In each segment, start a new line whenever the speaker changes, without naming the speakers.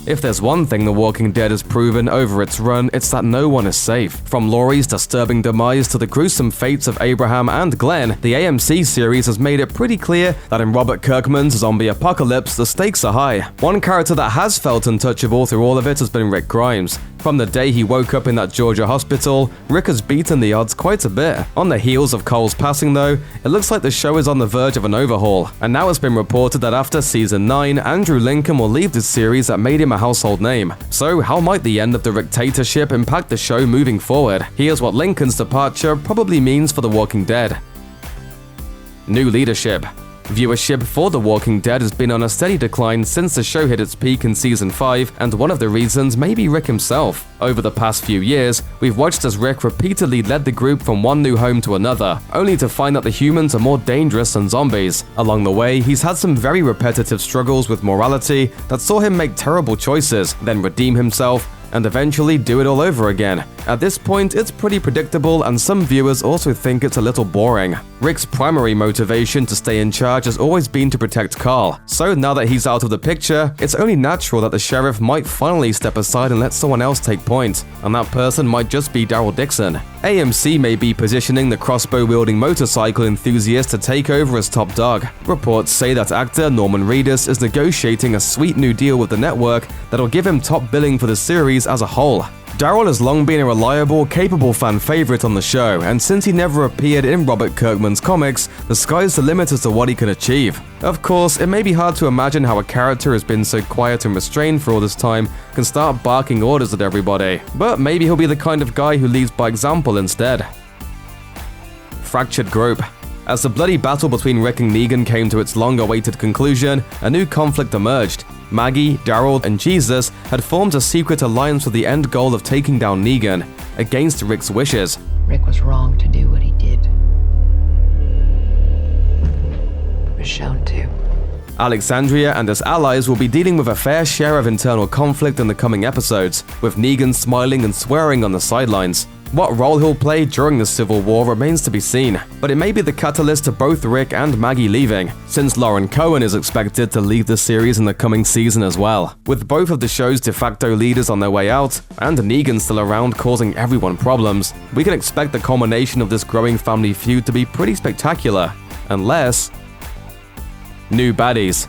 If there's one thing The Walking Dead has proven over its run, it's that no one is safe. From Laurie's disturbing demise to the gruesome fates of Abraham and Glenn, the AMC series has made it pretty clear that in Robert Kirkman's zombie apocalypse, the stakes are high. One character that has felt untouchable through all of it has been Rick Grimes. From the day he woke up in that Georgia hospital, Rick has beaten the odds quite a bit. On the heels of Cole's passing though, it looks like the show is on the verge of an overhaul, and now it's been reported that after season 9, Andrew Lincoln will leave this series that made him a household name. So how might the end of the Rick-tatorship impact the show moving forward? Here's what Lincoln's departure probably means for The Walking Dead. New leadership. Viewership for The Walking Dead has been on a steady decline since the show hit its peak in Season 5, and one of the reasons may be Rick himself. Over the past few years, we've watched as Rick repeatedly led the group from one new home to another, only to find that the humans are more dangerous than zombies. Along the way, he's had some very repetitive struggles with morality that saw him make terrible choices, then redeem himself, and eventually do it all over again. At this point, it's pretty predictable, and some viewers also think it's a little boring. Rick's primary motivation to stay in charge has always been to protect Carl, so now that he's out of the picture, it's only natural that the sheriff might finally step aside and let someone else take point, and that person might just be Daryl Dixon. AMC may be positioning the crossbow-wielding motorcycle enthusiast to take over as top dog. Reports say that actor Norman Reedus is negotiating a sweet new deal with the network that'll give him top billing for the series as a whole. Daryl has long been a reliable, capable fan favorite on the show, and since he never appeared in Robert Kirkman's comics, the sky's the limit as to what he can achieve. Of course, it may be hard to imagine how a character who's been so quiet and restrained for all this time can start barking orders at everybody, but maybe he'll be the kind of guy who leads by example instead. Fractured group. As the bloody battle between Rick and Negan came to its long-awaited conclusion, a new conflict emerged. Maggie, Daryl, and Jesus had formed a secret alliance with the end goal of taking down Negan, against Rick's wishes.
Rick was wrong to do what he did. Michonne too.
Alexandria and his allies will be dealing with a fair share of internal conflict in the coming episodes, with Negan smiling and swearing on the sidelines. What role he'll play during the Civil War remains to be seen, but it may be the catalyst to both Rick and Maggie leaving, since Lauren Cohen is expected to leave the series in the coming season as well. With both of the show's de facto leaders on their way out, and Negan still around causing everyone problems, we can expect the culmination of this growing family feud to be pretty spectacular, unless... New baddies.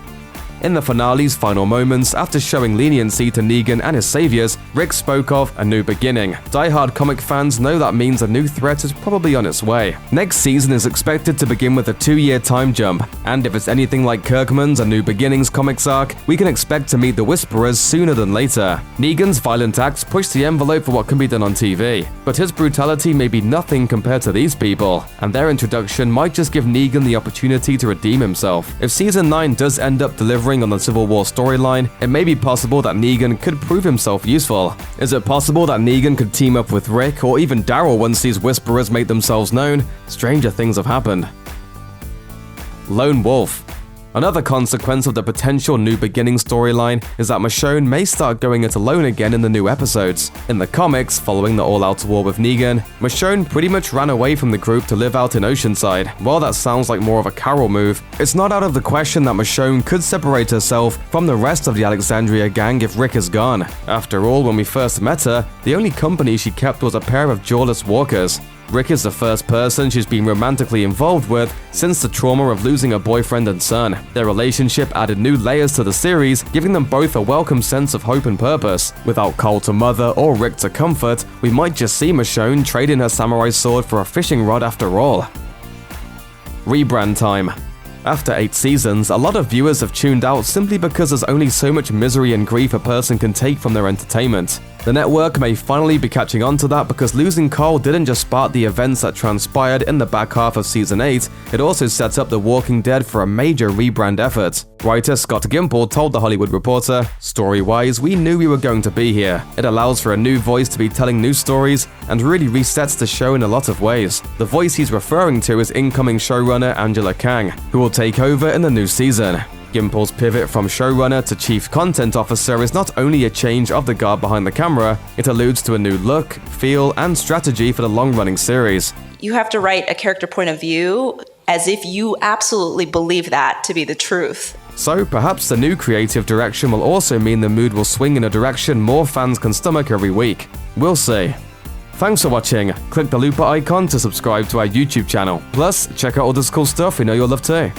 In the finale's final moments, after showing leniency to Negan and his saviors, Rick spoke of a new beginning. Die-hard comic fans know that means a new threat is probably on its way. Next season is expected to begin with a 2-year time jump, and if it's anything like Kirkman's A New Beginnings comics arc, we can expect to meet the Whisperers sooner than later. Negan's violent acts push the envelope for what can be done on TV, but his brutality may be nothing compared to these people, and their introduction might just give Negan the opportunity to redeem himself. If Season 9 does end up delivering on the Civil War storyline, it may be possible that Negan could prove himself useful. Is it possible that Negan could team up with Rick or even Daryl once these Whisperers make themselves known? Stranger things have happened. Lone Wolf. Another consequence of the potential New Beginning storyline is that Michonne may start going it alone again in the new episodes. In the comics, following the all-out war with Negan, Michonne pretty much ran away from the group to live out in Oceanside. While that sounds like more of a Carol move, it's not out of the question that Michonne could separate herself from the rest of the Alexandria gang if Rick is gone. After all, when we first met her, the only company she kept was a pair of jawless walkers. Rick is the first person she's been romantically involved with since the trauma of losing a boyfriend and son. Their relationship added new layers to the series, giving them both a welcome sense of hope and purpose. Without Cole to mother or Rick to comfort, we might just see Michonne trade in her samurai sword for a fishing rod after all. Rebrand time. After 8 seasons, a lot of viewers have tuned out simply because there's only so much misery and grief a person can take from their entertainment. The network may finally be catching on to that because losing Carl didn't just spark the events that transpired in the back half of Season 8, it also set up The Walking Dead for a major rebrand effort. Writer Scott Gimple told The Hollywood Reporter, "Story-wise, we knew we were going to be here. It allows for a new voice to be telling new stories and really resets the show in a lot of ways." The voice he's referring to is incoming showrunner Angela Kang, who will take over in the new season. Gimple's pivot from showrunner to chief content officer is not only a change of the guard behind the camera, it alludes to a new look, feel, and strategy for the long-running series.
You have to write a character point of view as if you absolutely believe that to be the truth.
So perhaps the new creative direction will also mean the mood will swing in a direction more fans can stomach every week. We'll see. Thanks for watching. Click the looper icon to subscribe to our YouTube channel. Plus, check out all this cool stuff we know you'll love too.